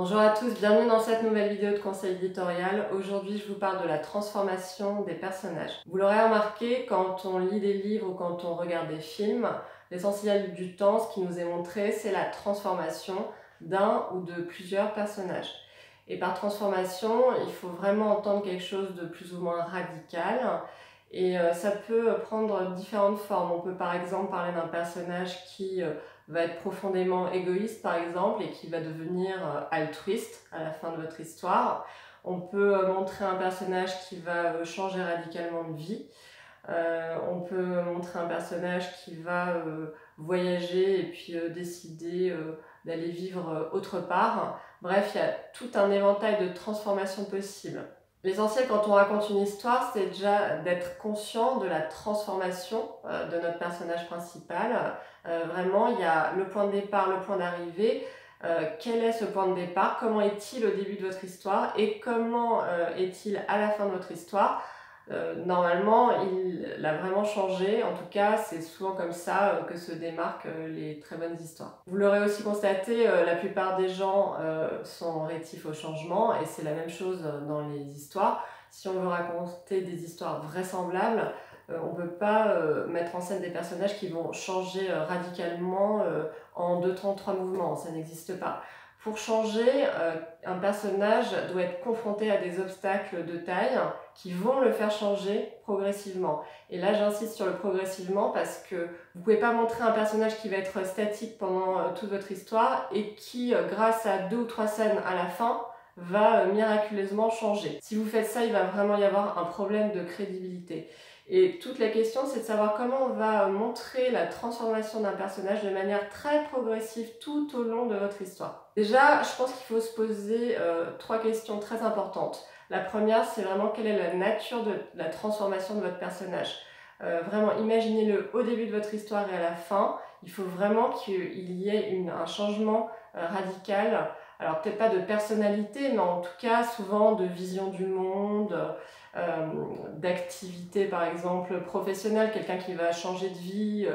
Bonjour à tous, bienvenue dans cette nouvelle vidéo de conseil éditorial. Aujourd'hui, je vous parle de la transformation des personnages. Vous l'aurez remarqué, quand on lit des livres ou quand on regarde des films, l'essentiel du temps, ce qui nous est montré, c'est la transformation d'un ou de plusieurs personnages. Et par transformation, il faut vraiment entendre quelque chose de plus ou moins radical. Et ça peut prendre différentes formes. On peut par exemple parler d'un personnage qui va être profondément égoïste par exemple et qui va devenir altruiste à la fin de votre histoire. On peut montrer un personnage qui va changer radicalement de vie. On peut montrer un personnage qui va voyager et puis décider d'aller vivre autre part. Bref, il y a tout un éventail de transformations possibles. L'essentiel quand on raconte une histoire, c'est déjà d'être conscient de la transformation de notre personnage principal. Vraiment, il y a le point de départ, le point d'arrivée. Quel est ce point de départ? Comment est-il au début de votre histoire? Et comment est-il à la fin de votre histoire? Normalement, il a vraiment changé. En tout cas, c'est souvent comme ça que se démarquent les très bonnes histoires. Vous l'aurez aussi constaté, la plupart des gens sont rétifs au changement et c'est la même chose dans les histoires. Si on veut raconter des histoires vraisemblables, on ne peut pas mettre en scène des personnages qui vont changer radicalement en 2 temps, 3 mouvements. Ça n'existe pas. Pour changer, un personnage doit être confronté à des obstacles de taille qui vont le faire changer progressivement. Et là, j'insiste sur le progressivement parce que vous ne pouvez pas montrer un personnage qui va être statique pendant toute votre histoire et qui, grâce à 2 ou 3 scènes à la fin, va miraculeusement changer. Si vous faites ça, il va vraiment y avoir un problème de crédibilité. Et toute la question, c'est de savoir comment on va montrer la transformation d'un personnage de manière très progressive tout au long de votre histoire. Déjà, je pense qu'il faut se poser 3 questions très importantes. La première, c'est vraiment quelle est la nature de la transformation de votre personnage. Vraiment, imaginez-le au début de votre histoire et à la fin. Il faut vraiment qu'il y ait un changement radical. Alors peut-être pas de personnalité, mais en tout cas souvent de vision du monde, d'activité par exemple professionnelle, quelqu'un qui va changer de vie,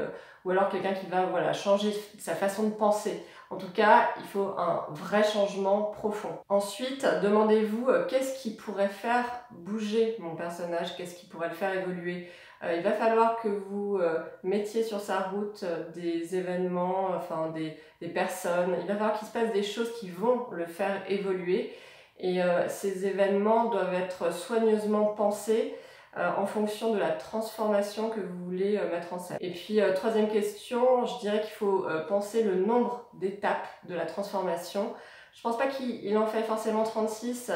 ou alors quelqu'un qui va changer sa façon de penser. En tout cas, il faut un vrai changement profond. Ensuite, demandez-vous qu'est-ce qui pourrait faire bouger mon personnage, qu'est-ce qui pourrait le faire évoluer. Il va falloir que vous mettiez sur sa route des événements, enfin des personnes. Il va falloir qu'il se passe des choses qui vont le faire évoluer. Et ces événements doivent être soigneusement pensés en fonction de la transformation que vous voulez mettre en scène. Et puis, troisième question, je dirais qu'il faut penser le nombre d'étapes de la transformation. Je ne pense pas qu'il en fait forcément 36.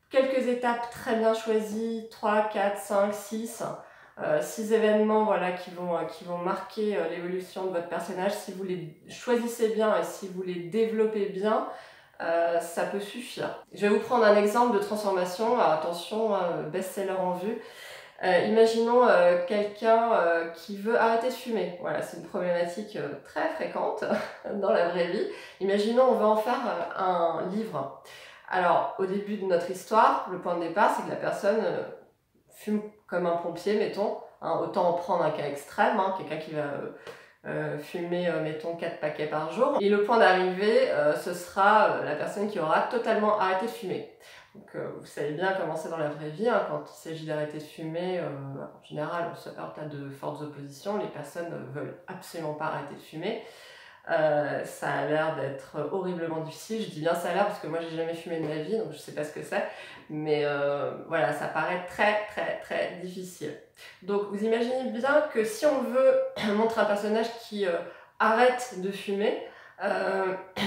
Quelques étapes très bien choisies, 3, 4, 5, 6. 6 événements voilà, qui vont marquer l'évolution de votre personnage. Si vous les choisissez bien et si vous les développez bien, ça peut suffire. Je vais vous prendre un exemple de transformation. Alors attention, best-seller en vue. Imaginons quelqu'un qui veut arrêter de fumer. Voilà, c'est une problématique très fréquente dans la vraie vie. Imaginons on veut en faire un livre. Alors, au début de notre histoire, le point de départ, c'est que la personne fume comme un pompier, mettons. Hein, autant en prendre un cas extrême, hein, quelqu'un qui va fumer, mettons, 4 paquets par jour. Et le point d'arrivée, ce sera la personne qui aura totalement arrêté de fumer. Donc vous savez bien comment c'est dans la vraie vie, hein, quand il s'agit d'arrêter de fumer, en général on se heurte à de fortes oppositions, les personnes ne veulent absolument pas arrêter de fumer. Ça a l'air d'être horriblement difficile, je dis bien ça a l'air parce que moi j'ai jamais fumé de ma vie donc je sais pas ce que c'est, mais voilà, ça paraît très difficile. Donc vous imaginez bien que si on veut montrer un personnage qui arrête de fumer,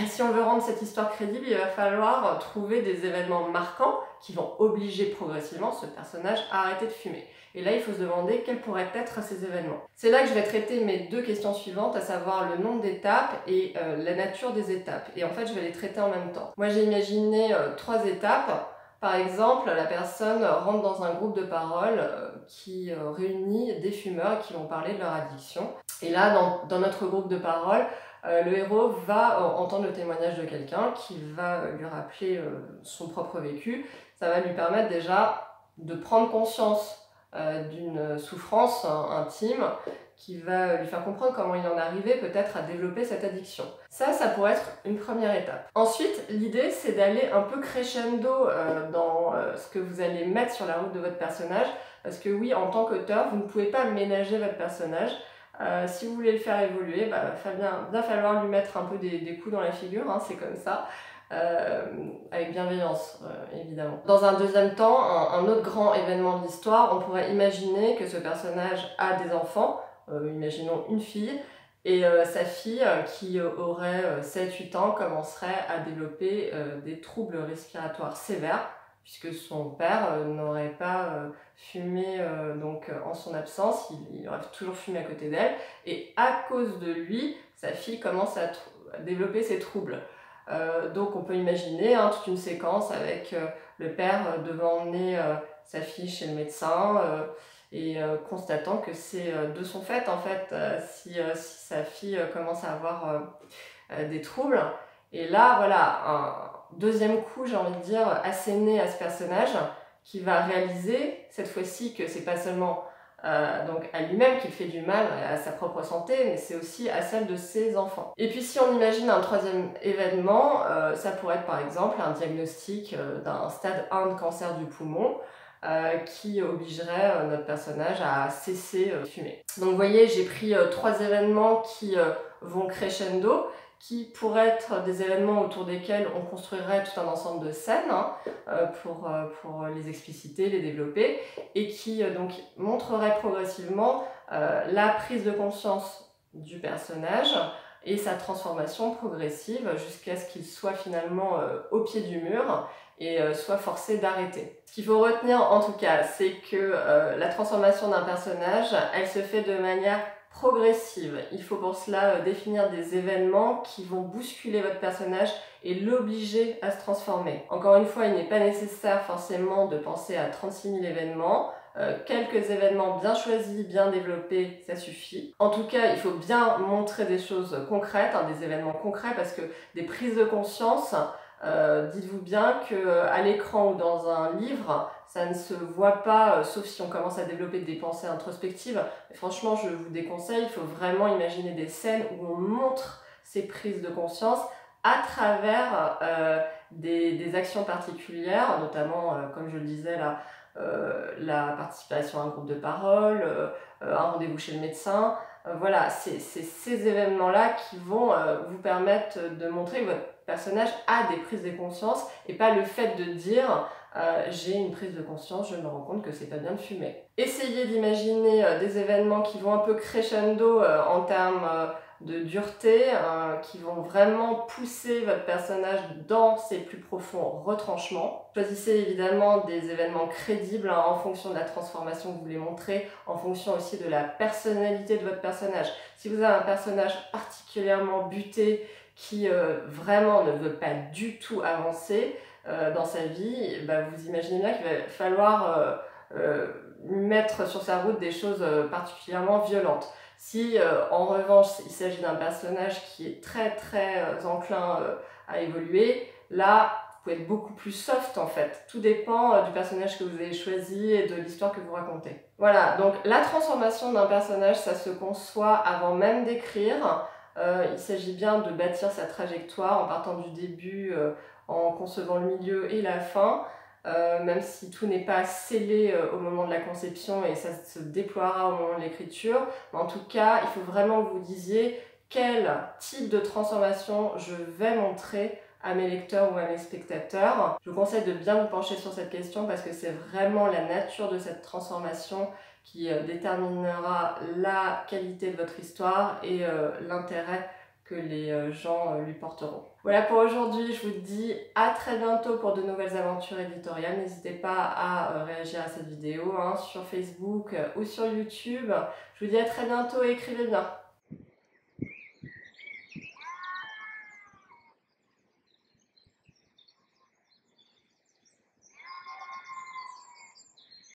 si on veut rendre cette histoire crédible, il va falloir trouver des événements marquants qui vont obliger progressivement ce personnage à arrêter de fumer. Et là, il faut se demander quels pourraient être ces événements. C'est là que je vais traiter mes 2 questions suivantes, à savoir le nombre d'étapes et la nature des étapes. Et en fait, je vais les traiter en même temps. Moi, j'ai imaginé 3 étapes. Par exemple, la personne rentre dans un groupe de parole qui réunit des fumeurs qui vont parler de leur addiction. Et là, dans notre groupe de parole, le héros va entendre le témoignage de quelqu'un qui va lui rappeler son propre vécu. Ça va lui permettre déjà de prendre conscience d'une souffrance intime qui va lui faire comprendre comment il en est arrivé peut-être à développer cette addiction. Ça pourrait être une première étape. Ensuite, l'idée c'est d'aller un peu crescendo dans ce que vous allez mettre sur la route de votre personnage, parce que oui, en tant qu'auteur, vous ne pouvez pas ménager votre personnage. Si vous voulez le faire évoluer, il va falloir lui mettre un peu des coups dans la figure, hein, c'est comme ça. Avec bienveillance, évidemment. Dans un deuxième temps, un autre grand événement de l'histoire, on pourrait imaginer que ce personnage a des enfants, imaginons une fille, et sa fille, qui aurait 7-8 ans, commencerait à développer des troubles respiratoires sévères, puisque son père n'aurait pas fumé en son absence, il aurait toujours fumé à côté d'elle, et à cause de lui, sa fille commence à développer ces troubles. Donc on peut imaginer toute une séquence avec le père devant emmener sa fille chez le médecin et constatant que c'est de son fait en fait si sa fille commence à avoir des troubles. Et là voilà, un deuxième coup, j'ai envie de dire, asséné à ce personnage qui va réaliser cette fois-ci que c'est pas seulement donc à lui-même qu'il fait du mal, à sa propre santé, mais c'est aussi à celle de ses enfants. Et puis si on imagine un troisième événement, ça pourrait être par exemple un diagnostic d'un stade 1 de cancer du poumon qui obligerait notre personnage à cesser de fumer. Donc vous voyez, j'ai pris 3 événements qui vont crescendo, qui pourraient être des événements autour desquels on construirait tout un ensemble de scènes pour les expliciter, les développer, et qui donc montreraient progressivement la prise de conscience du personnage et sa transformation progressive jusqu'à ce qu'il soit finalement au pied du mur et soit forcé d'arrêter. Ce qu'il faut retenir en tout cas, c'est que la transformation d'un personnage, elle se fait de manière progressive. Il faut pour cela définir des événements qui vont bousculer votre personnage et l'obliger à se transformer. Encore une fois, il n'est pas nécessaire forcément de penser à 36 000 événements. Quelques événements bien choisis, bien développés, ça suffit. En tout cas, il faut bien montrer des choses concrètes, des événements concrets, parce que des prises de conscience, dites-vous bien qu'à l'écran ou dans un livre, ça ne se voit pas, sauf si on commence à développer des pensées introspectives. Mais franchement, je vous déconseille, il faut vraiment imaginer des scènes où on montre ces prises de conscience à travers des actions particulières, notamment, comme je le disais là, la participation à un groupe de parole, un rendez-vous chez le médecin. Voilà, c'est ces événements-là qui vont vous permettre de montrer que votre personnage a des prises de conscience et pas le fait de dire j'ai une prise de conscience, je me rends compte que c'est pas bien de fumer. Essayez d'imaginer des événements qui vont un peu crescendo en termes de dureté, qui vont vraiment pousser votre personnage dans ses plus profonds retranchements. Choisissez évidemment des événements crédibles en fonction de la transformation que vous voulez montrer, en fonction aussi de la personnalité de votre personnage. Si vous avez un personnage particulièrement buté, qui vraiment ne veut pas du tout avancer dans sa vie, vous imaginez bien qu'il va falloir mettre sur sa route des choses particulièrement violentes. Si en revanche il s'agit d'un personnage qui est très enclin à évoluer, là vous pouvez être beaucoup plus soft en fait. Tout dépend du personnage que vous avez choisi et de l'histoire que vous racontez. Voilà, donc la transformation d'un personnage, ça se conçoit avant même d'écrire. Il s'agit bien de bâtir sa trajectoire en partant du début, en concevant le milieu et la fin, même si tout n'est pas scellé au moment de la conception et ça se déploiera au moment de l'écriture. Mais en tout cas, il faut vraiment que vous disiez quel type de transformation je vais montrer à mes lecteurs ou à mes spectateurs. Je vous conseille de bien vous pencher sur cette question parce que c'est vraiment la nature de cette transformation qui déterminera la qualité de votre histoire et l'intérêt que les gens lui porteront. Voilà pour aujourd'hui, je vous dis à très bientôt pour de nouvelles aventures éditoriales. N'hésitez pas à réagir à cette vidéo sur Facebook ou sur YouTube. Je vous dis à très bientôt et écrivez bien.